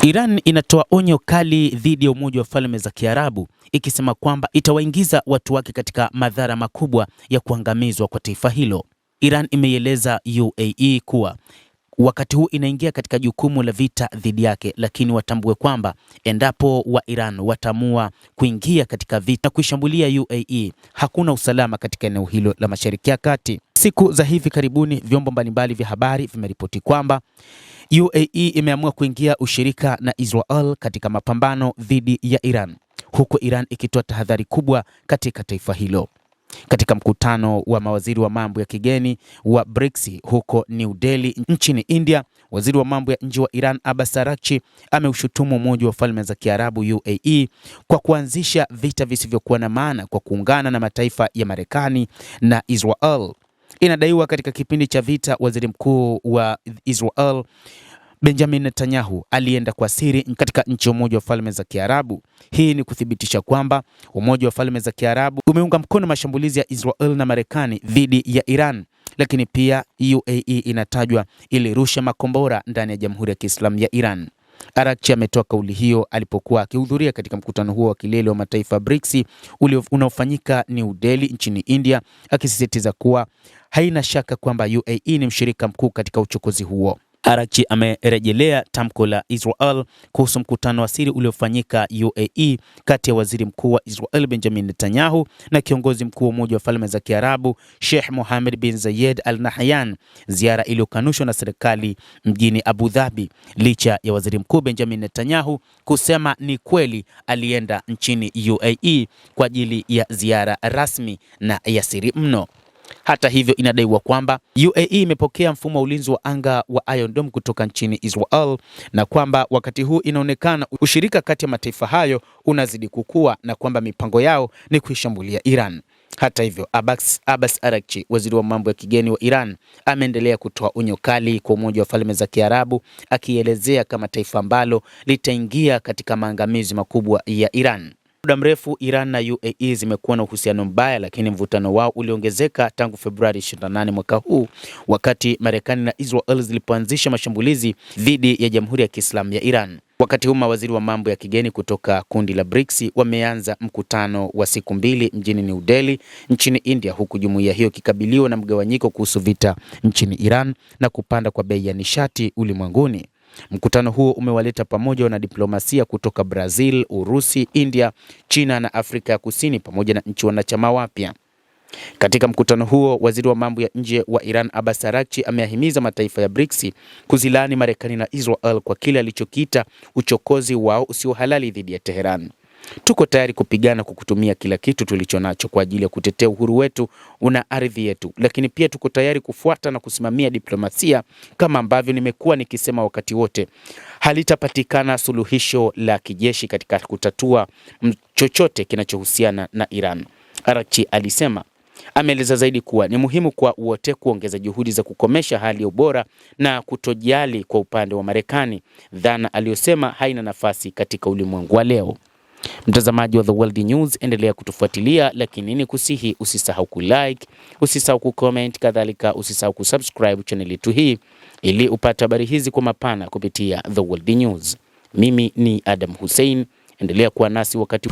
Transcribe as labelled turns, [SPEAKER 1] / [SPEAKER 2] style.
[SPEAKER 1] Iran inatoa onyo kali dhidi ya Umoja wa Falme za Kiarabu ikisema kwamba itawaingiza watu wake katika madhara makubwa ya kuangamizwa kwa taifa hilo. Iran imeieleza UAE kuwa wakati huu inaingia katika jukumu la vita dhidi yake, lakini watambue kwamba endapo wa Iran wataamua kuingia katika vita na kuishambulia UAE, hakuna usalama katika eneo hilo la Mashariki ya Kati. Siku za hivi karibuni vyombo mbalimbali vya habari vimeripoti kwamba UAE imeamua kuingia ushirika na Israel katika mapambano dhidi ya Iran, huku Iran ikitoa tahadhari kubwa katika taifa hilo. Katika mkutano wa mawaziri wa mambo ya kigeni wa BRICS huko New Delhi nchini India, waziri wa mambo ya nje wa Iran Abbas Araghchi ameushutumu Umoja wa Falme za Kiarabu UAE kwa kuanzisha vita visivyokuwa na maana kwa kuungana na mataifa ya Marekani na Israel. Inadaiwa katika kipindi cha vita waziri mkuu wa Israel Benjamin Netanyahu alienda kwa siri katika nchi ya Umoja wa Falme za Kiarabu. Hii ni kuthibitisha kwamba Umoja wa Falme za Kiarabu umeunga mkono mashambulizi ya Israel na Marekani dhidi ya Iran, lakini pia UAE inatajwa ilirusha makombora ndani ya Jamhuri ya Kiislamu ya Iran. Araghchi ametoa kauli hiyo alipokuwa akihudhuria katika mkutano huo wa kilele wa mataifa BRICS unaofanyika New Delhi nchini India, akisisitiza kuwa haina shaka kwamba UAE ni mshirika mkuu katika uchokozi huo. Araghchi amerejelea tamko la Israel kuhusu mkutano wa siri uliofanyika UAE kati ya waziri mkuu wa Israel Benjamin Netanyahu na kiongozi mkuu wa Umoja wa Falme za Kiarabu Sheikh Mohammed bin Zayed Al Nahyan, ziara iliyokanushwa na serikali mjini Abu Dhabi, licha ya waziri mkuu Benjamin Netanyahu kusema ni kweli alienda nchini UAE kwa ajili ya ziara rasmi na ya siri mno. Hata hivyo, inadaiwa kwamba UAE imepokea mfumo wa ulinzi wa anga wa Iron Dome kutoka nchini Israel na kwamba wakati huu inaonekana ushirika kati ya mataifa hayo unazidi kukua na kwamba mipango yao ni kuishambulia Iran. Hata hivyo, Abbas Araghchi, waziri wa mambo ya kigeni wa Iran, ameendelea kutoa onyo kali kwa Umoja wa Falme za Kiarabu, akielezea kama taifa ambalo litaingia katika maangamizi makubwa ya Iran. Muda mrefu Iran na UAE zimekuwa na uhusiano mbaya, lakini mvutano wao uliongezeka tangu Februari 28 mwaka huu, wakati Marekani na Israel zilipoanzisha mashambulizi dhidi ya Jamhuri ya Kiislamu ya Iran. Wakati huu mawaziri wa mambo ya kigeni kutoka kundi la BRICS wameanza mkutano wa siku 2 mjini New Delhi nchini India, huku jumuiya hiyo kikabiliwa na mgawanyiko kuhusu vita nchini Iran na kupanda kwa bei ya nishati ulimwenguni. Mkutano huo umewaleta pamoja wanadiplomasia kutoka Brazil, Urusi, India, China na Afrika ya Kusini pamoja na nchi wanachama wapya. Katika mkutano huo, waziri wa mambo ya nje wa Iran Abbas Araghchi ameyahimiza mataifa ya BRICS kuzilaani Marekani na Israel kwa kile alichokiita uchokozi wao usio halali dhidi ya Teheran. Tuko tayari kupigana kwa kutumia kila kitu tulichonacho kwa ajili ya kutetea uhuru wetu una ardhi yetu, lakini pia tuko tayari kufuata na kusimamia diplomasia kama ambavyo nimekuwa nikisema wakati wote. Halitapatikana suluhisho la kijeshi katika kutatua chochote kinachohusiana na Iran, Araghchi alisema. Ameeleza zaidi kuwa ni muhimu kwa wote kuongeza juhudi za kukomesha hali ya ubora na kutojali kwa upande wa Marekani, dhana aliyosema haina nafasi katika ulimwengu wa leo. Mtazamaji wa The World News, endelea kutufuatilia, lakini ni kusihi usisahau kulike, usisahau kucomment, kadhalika usisahau kusubscribe channel yetu hii ili upate habari hizi kwa mapana kupitia The World News. Mimi ni Adam Hussein, endelea kuwa nasi wakati